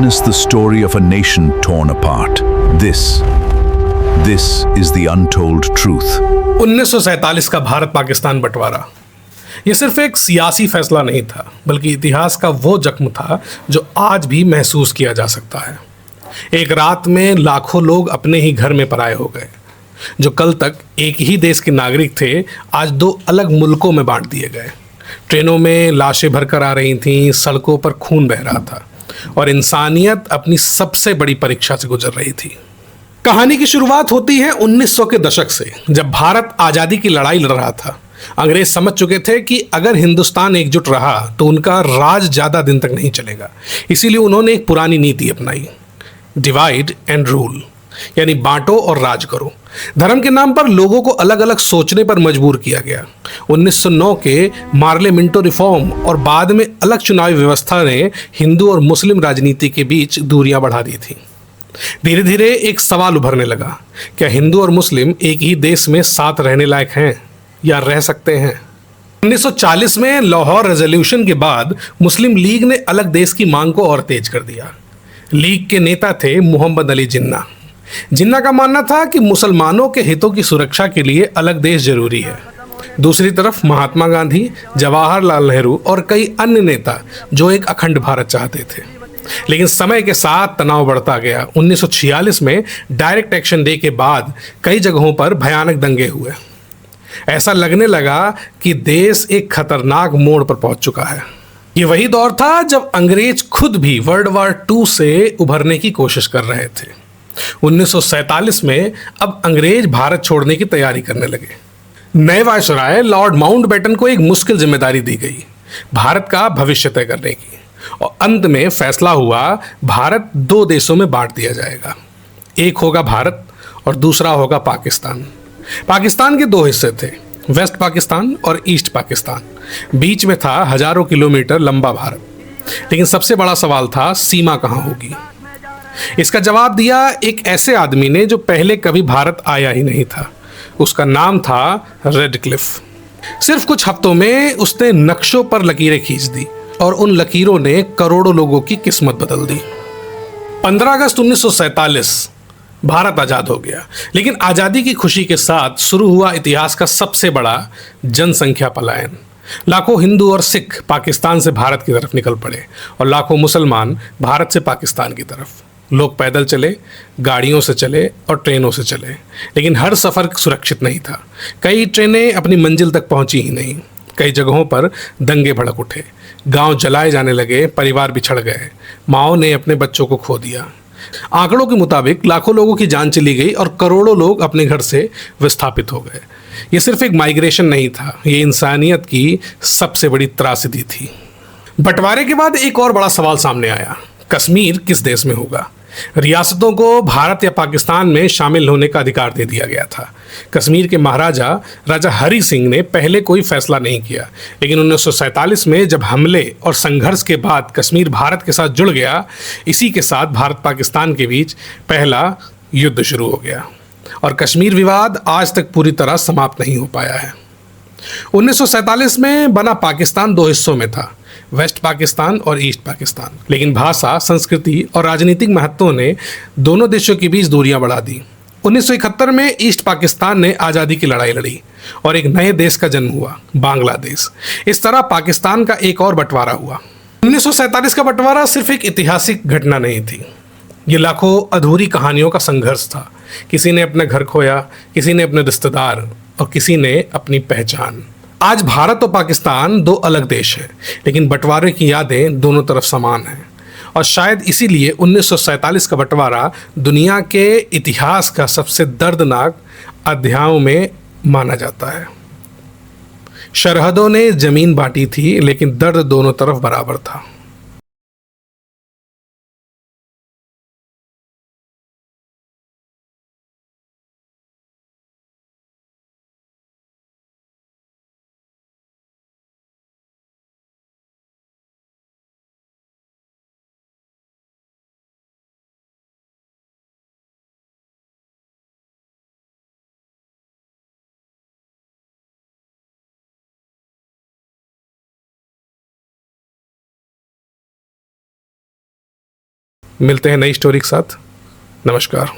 witness the story of a nation torn apart. This is the untold truth. 1947 का भारत पाकिस्तान बंटवारा यह सिर्फ एक सियासी फैसला नहीं था, बल्कि इतिहास का वो जख्म था जो आज भी महसूस किया जा सकता है। एक रात में लाखों लोग अपने ही घर में पराये हो गए। जो कल तक एक ही देश के नागरिक थे, आज दो अलग मुल्कों में बांट दिए गए। ट्रेनों में लाशें भरकर आ रही थीं, सड़कों पर खून बह रहा था और इंसानियत अपनी सबसे बड़ी परीक्षा से गुजर रही थी। कहानी की शुरुआत होती है 1900 के दशक से, जब भारत आज़ादी की लड़ाई लड़ रहा था। अंग्रेज समझ चुके थे कि अगर हिंदुस्तान एकजुट रहा तो उनका राज ज़्यादा दिन तक नहीं चलेगा। इसीलिए उन्होंने एक पुरानी नीति अपनाई, डिवाइड एंड रूल, यानी बांटो और राज करो। धर्म के नाम पर लोगों को अलग अलग सोचने पर मजबूर किया गया। 1909 के मार्ले मिंटो रिफॉर्म और बाद में अलग चुनावी व्यवस्था ने हिंदू और मुस्लिम राजनीति के बीच दूरियां बढ़ा दी थी। धीरे धीरे एक सवाल उभरने लगा, क्या हिंदू और मुस्लिम एक ही देश में साथ रहने लायक हैं या रह सकते हैं? 1940 में लाहौर रेजोल्यूशन के बाद मुस्लिम लीग ने अलग देश की मांग को और तेज कर दिया। लीग के नेता थे मोहम्मद अली जिन्ना। जिन्ना का मानना था कि मुसलमानों के हितों की सुरक्षा के लिए अलग देश जरूरी है। दूसरी तरफ महात्मा गांधी, जवाहरलाल नेहरू और कई अन्य नेता जो एक अखंड भारत चाहते थे। लेकिन समय के साथ तनाव बढ़ता गया। 1946 में डायरेक्ट एक्शन डे के बाद कई जगहों पर भयानक दंगे हुए। ऐसा लगने लगा कि देश एक खतरनाक मोड़ पर पहुंच चुका है। ये वही दौर था जब अंग्रेज खुद भी वर्ल्ड वॉर 2 से उभरने की कोशिश कर रहे थे। 1947 में अब अंग्रेज भारत छोड़ने की तैयारी करने लगे। नए वायसराय लॉर्ड माउंटबेटन को एक मुश्किल जिम्मेदारी दी गई, भारत का भविष्य तय करने की। और अंत में फैसला हुआ, भारत दो देशों में बांट दिया जाएगा। एक होगा भारत और दूसरा होगा पाकिस्तान। पाकिस्तान के दो हिस्से थे, वेस्ट पाकिस्तान और ईस्ट पाकिस्तान। बीच में था हजारों किलोमीटर लंबा भारत। लेकिन सबसे बड़ा सवाल था, सीमा कहाँ होगी? इसका जवाब दिया एक ऐसे आदमी ने जो पहले कभी भारत आया ही नहीं था। उसका नाम था रेडक्लिफ। सिर्फ कुछ हफ्तों में उसने नक्शों पर लकीरें खींच दी और उन लकीरों ने करोड़ों लोगों की किस्मत बदल दी। 15 अगस्त 1947 भारत आज़ाद हो गया। लेकिन आज़ादी की खुशी के साथ शुरू हुआ इतिहास का सबसे बड़ा जनसंख्या पलायन। लाखों हिंदू और सिख पाकिस्तान से भारत की तरफ निकल पड़े और लाखों मुसलमान भारत से पाकिस्तान की तरफ। लोग पैदल चले, गाड़ियों से चले और ट्रेनों से चले, लेकिन हर सफ़र सुरक्षित नहीं था। कई ट्रेनें अपनी मंजिल तक पहुंची ही नहीं। कई जगहों पर दंगे भड़क उठे, गांव जलाए जाने लगे, परिवार बिछड़ गए, माँओं ने अपने बच्चों को खो दिया। आंकड़ों के मुताबिक लाखों लोगों की जान चली गई और करोड़ों लोग अपने घर से विस्थापित हो गए। ये सिर्फ एक माइग्रेशन नहीं था, ये इंसानियत की सबसे बड़ी त्रासदी थी। बंटवारे के बाद एक और बड़ा सवाल सामने आया, कश्मीर किस देश में होगा? रियासतों को भारत या पाकिस्तान में शामिल होने का अधिकार दे दिया गया था। कश्मीर के महाराजा राजा हरि सिंह ने पहले कोई फैसला नहीं किया, लेकिन 1947 में जब हमले और संघर्ष के बाद कश्मीर भारत के साथ जुड़ गया, इसी के साथ भारत पाकिस्तान के बीच पहला युद्ध शुरू हो गया और कश्मीर विवाद आज तक पूरी तरह समाप्त नहीं हो पाया है। 1947 में बना पाकिस्तान दो हिस्सों में था, वेस्ट पाकिस्तान और ईस्ट पाकिस्तान। लेकिन भाषा, संस्कृति और राजनीतिक महत्वों ने दोनों देशों के बीच दूरियां बढ़ा दी। 1971 में ईस्ट पाकिस्तान ने आज़ादी की लड़ाई लड़ी और एक नए देश का जन्म हुआ, बांग्लादेश। इस तरह पाकिस्तान का एक और बंटवारा हुआ। 1947 का बंटवारा सिर्फ एक ऐतिहासिक घटना नहीं थी, ये लाखों अधूरी कहानियों का संघर्ष था। किसी ने अपना घर खोया, किसी ने अपने रिश्तेदार और किसी ने अपनी पहचान। आज भारत और पाकिस्तान दो अलग देश हैं, लेकिन बंटवारे की यादें दोनों तरफ समान हैं। और शायद इसीलिए 1947 का बंटवारा दुनिया के इतिहास का सबसे दर्दनाक अध्यायों में माना जाता है। सरहदों ने जमीन बांटी थी, लेकिन दर्द दोनों तरफ बराबर था। मिलते हैं नई स्टोरी के साथ। नमस्कार।